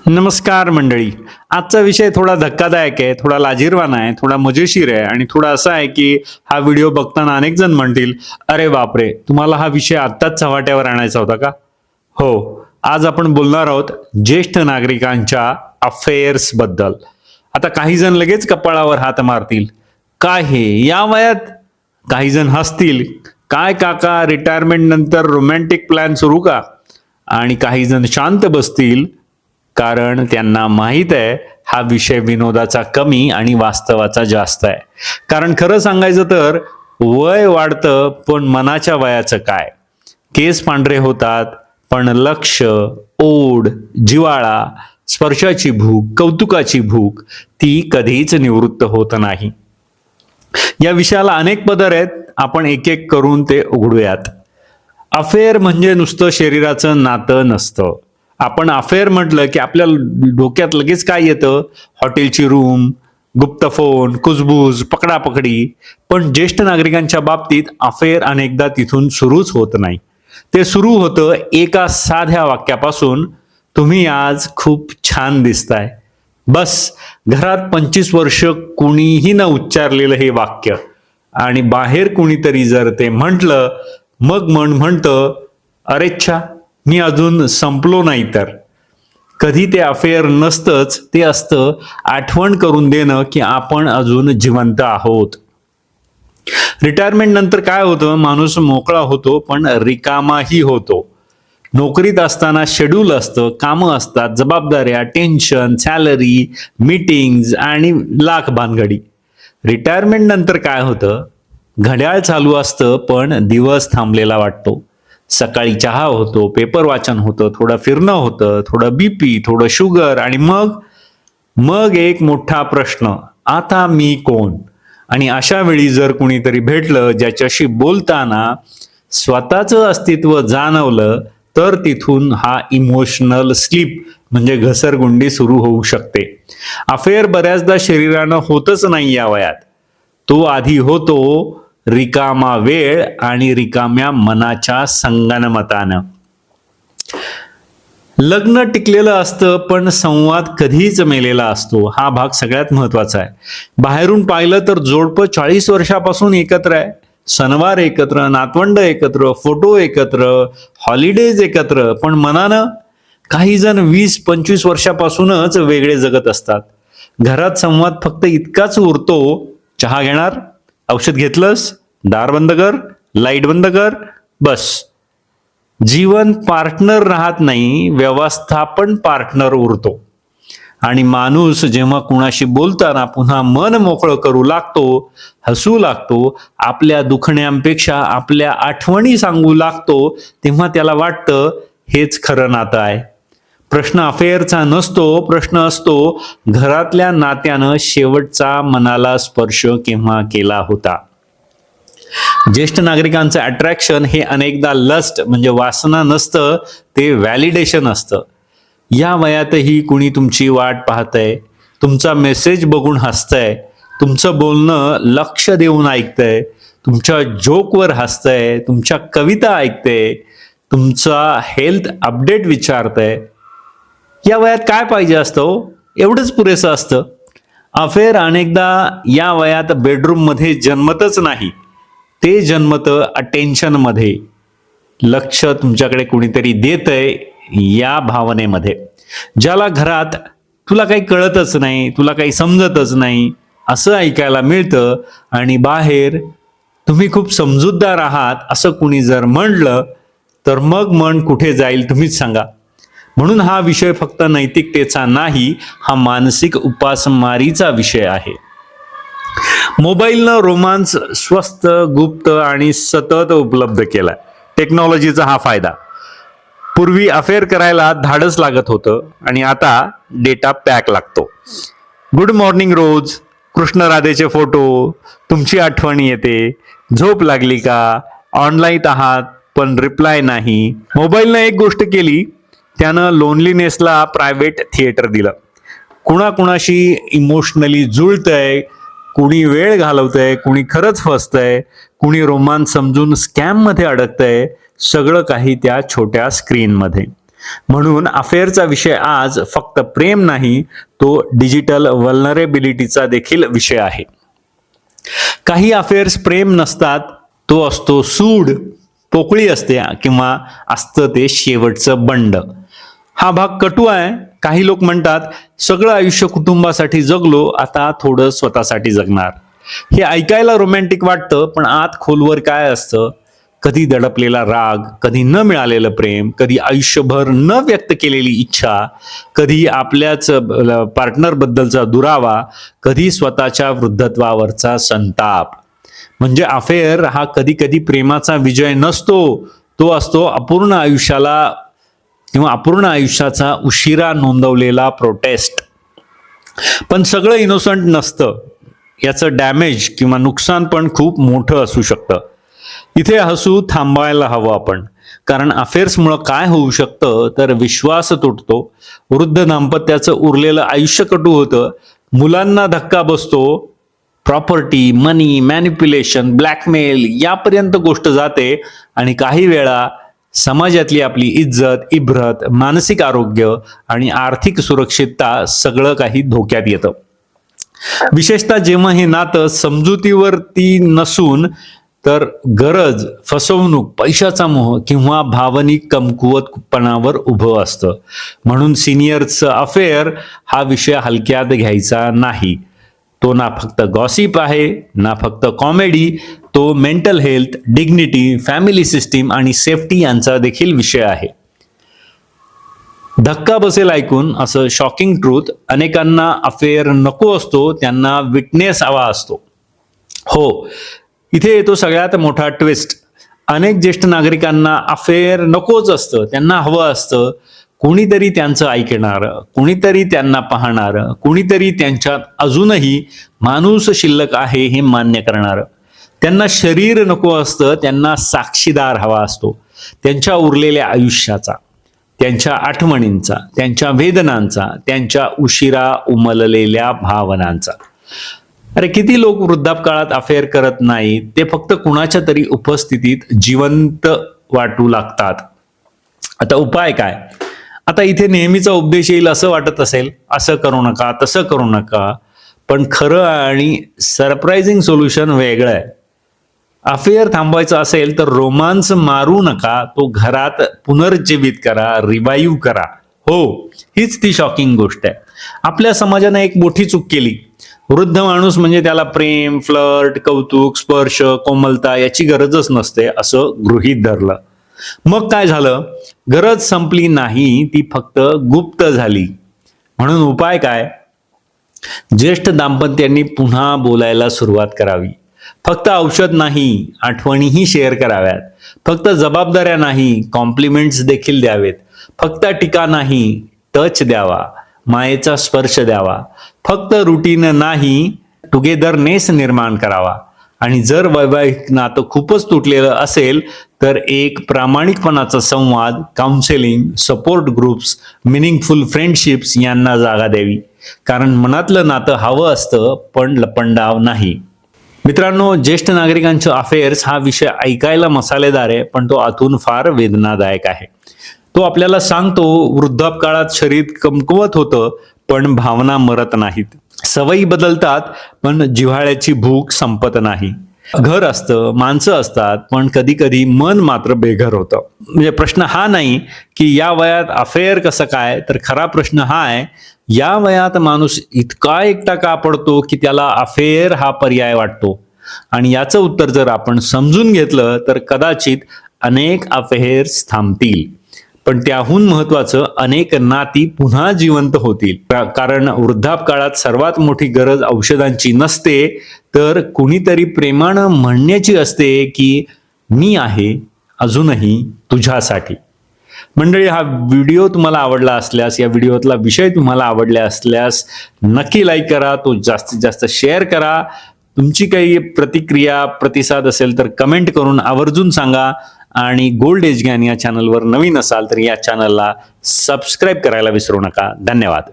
नमस्कार मंडळी. आजचा विषय थोडा धक्कादायक आहे, थोडा लाजिरवाणा आहे, थोडा मजेशीर आहे आणि थोडा असा आहे की हा व्हिडिओ बघताना अनेक जण म्हणतील, "अरे बापरे, तुम्हाला हा विषय आत्ताच चव्हाट्यावर आणायचा होता का?" हो, आज आपण बोलणार आहोत ज्येष्ठ नागरिकांच्या अफेअर्स बद्दल. आता काही जण लगेच कपाळावर हात मारतील. "काय हे या वयात?" काही जण हसतील. "काय काका, रिटायरमेंट नंतर रोमॅन्टिक प्लॅन सुरू का?" आणि काही जण शांत बसतील, कारण त्यांना माहित आहे हा विषय विनोदाचा कमी आणि वास्तवाचा जास्त आहे. कारण खरं सांगायचं तर वय वाढतं, पण मनाच्या वयाचं काय? केस पांढरे होतात, पण लक्ष, ओढ, जिव्हाळा, स्पर्शाची भूक, कौतुकाची भूक ती कधीच निवृत्त होत नाही. या विषयाला अनेक पदर आहेत, आपण एक एक करून ते उघडूयात. अफेअर म्हणजे नुसतं शरीराचं नातं नसतं. आपण अफेअर म्हटलं की आपल्या डोक्यात लगेच काय येतं? हॉटेलची रूम, गुप्त फोन, कुजबूज, पकडापकडी. पण ज्येष्ठ नागरिकांच्या बाबतीत अफेअर अनेकदा तिथून सुरूच होत नाही. ते सुरू होतं एका साध्या वाक्यापासून, "तुम्ही आज खूप छान दिसताय." बस, घरात 25 वर्ष कुणीही न उच्चारलेलं हे वाक्य आणि बाहेर कुणीतरी जर ते म्हटलं, मग मन म्हणतं, "अरेच्छा, मी अजून संपलो नाही तर." कधी ते अफेअर नसतंच, ते असतं आठवण करून देणं की आपण अजून जिवंत आहोत. रिटायरमेंट नंतर काय होतं? माणूस मोकळा होतो, पण रिकामाही होतो. नोकरीत असताना शेड्यूल असतं, कामं असतात, जबाबदाऱ्या, टेन्शन, सॅलरी, मीटिंग्ज आणि लाख भानगडी. रिटायरमेंट नंतर काय होतं? घड्याळ चालू असतं, पण दिवस थांबलेला वाटतो. सकाळी चहा होतो, पेपर वाचन होतं, थोडं फिरणं होतं, थोडं बीपी, थोडं शुगर आणि मग मग एक मोठा प्रश्न, आता मी कोण? आणि अशा वेळी जर कुणीतरी भेटलं ज्याच्याशी बोलताना स्वतःचं अस्तित्व जाणवलं, तर तिथून हा इमोशनल स्लीप म्हणजे घसरगुंडी सुरू होऊ शकते. अफेअर बऱ्याचदा शरीरानं होतच नाही या वयात. तो आधी होतो रिकामा वेळ आणि रिकाम्या मनाच्या संगनमतानं. लग्न टिकलेलं असतं, पण संवाद कधीच मेलेला असतो. हा भाग सगळ्यात महत्वाचा आहे. बाहेरून पाहिलं तर जोडपं 40 वर्षापासून एकत्र आहे. सणवार एकत्र, नातवंड एकत्र, फोटो एकत्र, हॉलिडेज एकत्र, पण मनानं काही जण 20-25 वर्षापासूनच वेगळे जगत असतात. घरात संवाद फक्त इतकाच उरतो, "चहा घेणार? औषध घेतलंस? दार बंद कर, लाईट बंद कर." बस. जीवन पार्टनर राहत नाही, व्यवस्थापन पार्टनर उरतो. आणि माणूस जेव्हा कुणाशी बोलताना पुन्हा मन मोकळं करू लागतो, हसू लागतो, आपल्या दुखण्यांपेक्षा आपल्या आठवणी सांगू लागतो, तेव्हा त्याला वाटतं हेच खरं नातं आहे. प्रश्न अफेअरचा नसतो, प्रश्न असतो घरातल्या नात्यानं शेवटचा मनाला स्पर्श केव्हा केला होता. ज्येष्ठ नागरिकांचं अट्रॅक्शन हे अनेकदा लस्ट म्हणजे वासना नसतं, ते व्हॅलिडेशन असतं. या वयातही कुणी तुमची वाट पाहतंय, तुमचा मेसेज बघून हसतंय, तुमचं बोलणं लक्ष देऊन ऐकतंय, तुमच्या जोकवर हसतंय, तुमच्या कविता ऐकतंय, तुमचा हेल्थ अपडेट विचारतंय. या वयात काय पाहिजे असतं? एवढंच पुरेसं असतं. अफेअर अनेकदा या वयात बेडरूम मध्ये जन्मतच नाही, ते जन्मतं अटेन्शन मध्ये. लक्ष तुमच्याकडे कुणीतरी देतंय या भावनेमध्ये. ज्याला घरात "तुला काही कळतच नाही, तुला काही समजतच नाही" असं ऐकायला मिळतं आणि बाहेर "तुम्ही खूप समजूतदार आहात" असं कुणी जर म्हणलं, तर मग मन कुठे जाईल तुम्हीच सांगा. म्हणून हा विषय फक्त नैतिकतेचा नाही, हा मानसिक उपासमारीचा विषय आहे. मोबाईलनं रोमांस स्वस्त, गुप्त आणि सतत उपलब्ध केलाय. टेक्नॉलॉजीचा हा फायदा. पूर्वी अफेअर करायला धाडस लागत होतं आणि आता डेटा पॅक लागतो. गुड मॉर्निंग रोज, कृष्ण राधेचे फोटो, तुमची आठवण येते, झोप लागली का, ऑनलाईन आहात पण रिप्लाय नाही. मोबाईलनं एक गोष्ट केली, त्यानं लोनलीनेसला प्रायव्हेट थिएटर दिलं. कुणाकुणाशी इमोशनली जुळतंय, कुणी वेळ घालवतंय, कुणी खरंच फसतंय, कुणी रोमांस समजून स्कॅम मध्ये अडकतंय. सगळं काही त्या छोट्या स्क्रीनमध्ये. म्हणून अफेअरचा विषय आज फक्त प्रेम नाही, तो डिजिटल व्हल्नरेबिलिटीचा देखील विषय आहे. काही अफेअर्स प्रेम नसतात, तो असतो सूड, पोकळी असते किंवा असतं ते शेवटचं बंड. हा भाग कटू आहे. काही लोक म्हणतात सगळं आयुष्य कुटुंबासाठी जगलो, आता थोडं स्वतःसाठी जगणार. हे ऐकायला रोमॅन्टिक वाटतं, पण आत खोलवर काय असतं? कधी दडपलेला राग, कधी न मिळालेलं प्रेम, कधी आयुष्यभर न व्यक्त केलेली इच्छा, कधी आपल्याच पार्टनर बद्दलचा दुरावा, कधी स्वतःच्या वृद्धत्वावरचा संताप. म्हणजे अफेअर हा कधी कधी प्रेमाचा विजय नसतो, तो असतो अपूर्ण आयुष्याला किंवा अपूर्ण आयुष्याचा उशिरा नोंदवलेला प्रोटेस्ट. पण सगळं इनोसंट नसतं, याचं डॅमेज किंवा नुकसान पण खूप मोठं असू शकतं. इथे हसू थांबवायला हवं आपण, कारण अफेअर्समुळं काय होऊ शकतं तर विश्वास तुटतो, वृद्ध दाम्पत्याचं उरलेलं आयुष्य कटू होतं, मुलांना धक्का बसतो, प्रॉपर्टी, मनी, मॅनिप्युलेशन, ब्लॅकमेल यापर्यंत गोष्ट जाते आणि काही वेळा समाजातली आपली इज्जत, इब्रत, मानसिक आरोग्य आणि आर्थिक सुरक्षितता सगळं काही धोक्यात येतं. विशेषतः जेव्हा हे नातं समजुतीवरती नसून तर गरज, फसवणूक, पैशाचा मोह किंवा भावनिक कमकुवतपणावर उभं असतं. म्हणून सिनियरचं अफेअर हा विषय हलक्यात घ्यायचा नाही. तो ना फक्त गॉसिप आहे, ना फक्त कॉमेडी, तो mental health, dignity, family system आणि सेफ्टी यांचा देखील विषय आहे. धक्का बसेल ऐकून असं शॉकिंग ट्रूथ, अनेकांना अफेअर नको असतो, त्यांना विटनेस हवा असतो. हो, इथे येतो सगळ्यात मोठा ट्विस्ट. अनेक ज्येष्ठ नागरिकांना अफेअर नकोच असतं, त्यांना हवं असतं कोणीतरी त्यांचं ऐकणार, कोणीतरी त्यांना पाहणार, कोणीतरी त्यांच्यात अजूनही माणूस शिल्लक आहे हे मान्य करणार. त्यांना शरीर नको असतं, त्यांना साक्षीदार हवा असतो, त्यांच्या उरलेल्या आयुष्याचा, त्यांच्या आठवणींचा, त्यांच्या वेदनांचा, त्यांच्या उशिरा उमललेल्या भावनांचा. अरे किती लोक वृद्धापकाळात अफेअर करत नाही, ते फक्त कुणाच्या तरी उपस्थितीत जिवंत वाटू लागतात. आता उपाय काय? आता इथे नेहमीचा उपदेश येईल असं वाटत असेल, असं करू नका, तसं करू नका, पण खरं आणि सरप्राइझिंग सोल्युशन वेगळं आहे. अफेअर थांबवायचं असेल तर रोमांस मारू नका, तो घरात पुनर्जीवित करा, रिवाईव्ह करा. हो, हीच ती शॉकिंग गोष्ट आहे. आपल्या समाजाने एक मोठी चूक केली. वृद्ध माणूस म्हणजे त्याला प्रेम, फ्लर्ट, कौतुक, स्पर्श, कोमलता याची गरजच नसते असं गृहीत धरलं. मग काय झालं? गरज संपली नाही, ती फक्त गुप्त झाली. म्हणून उपाय काय? ज्येष्ठ दाम्पत्यांनी पुन्हा बोलायला सुरुवात करावी. फक्त औषध नाही, आठवणीही शेअर कराव्यात. फक्त जबाबदाऱ्या नाही, कॉम्प्लिमेंट्स देखील द्यावेत. फक्त टीका नाही, टच द्यावा, मायेचा स्पर्श द्यावा. फक्त रुटीन नाही, टुगेदरनेस निर्माण करावा. आणि जर वैवाहिक नातं खूपच तुटलेलं असेल तर एक प्रामाणिकपणाचा संवाद, counselling, support groups, meaningful friendships यांना जागा द्यावी. कारण मनातलं नातं हवं असतं, पण लपंडाव नाही. मित्रांनो, ज्येष्ठ नागरिकांचे अफेअर्स हा विषय ऐकायला मसालेदार आहे, पण तो आतून फार वेदनादायक आहे. तो आपल्याला सांगतो वृद्धापकाळात शरीर कमकुवत होतं, पण भावना मरत नाहीत. सवयी बदलतात, पण जिव्हाळ्याची भूक संपत नाही. घर असतं, माणसं असतात, पण कधी कधी मन मात्र बेघर होतं. म्हणजे प्रश्न हा नाही की या वयात अफेअर कसं काय, तर खरा प्रश्न हा आहे, या वयात माणूस इतका एकटा का पडतो की त्याला अफेअर हा पर्याय वाटतो. आणि याचं उत्तर जर आपण समजून घेतलं तर कदाचित अनेक अफेअर्स थांबतील. पण त्याहून महत्वाचं, अनेक नाती पुन्हा जिवंत होतील. कारण वृद्धापकाळात सर्वात मोठी गरज औषधांची नसते, तर कुणीतरी प्रेमानं म्हणण्याची असते की मी आहे अजूनही तुझ्यासाठी. मंडळी, हा व्हिडिओ तुम्हाला आवडला असल्यास, या व्हिडिओतला विषय तुम्हाला आवडला असल्यास नक्की लाईक करा, तो जास्तीत जास्त शेअर करा. तुमची काही प्रतिक्रिया, प्रतिसाद असेल तर कमेंट करून आवर्जून सांगा. आणि गोल्ड एज ज्ञान या चॅनलवर नवीन असाल तर या चॅनलला सबस्क्राईब करायला विसरू नका. धन्यवाद.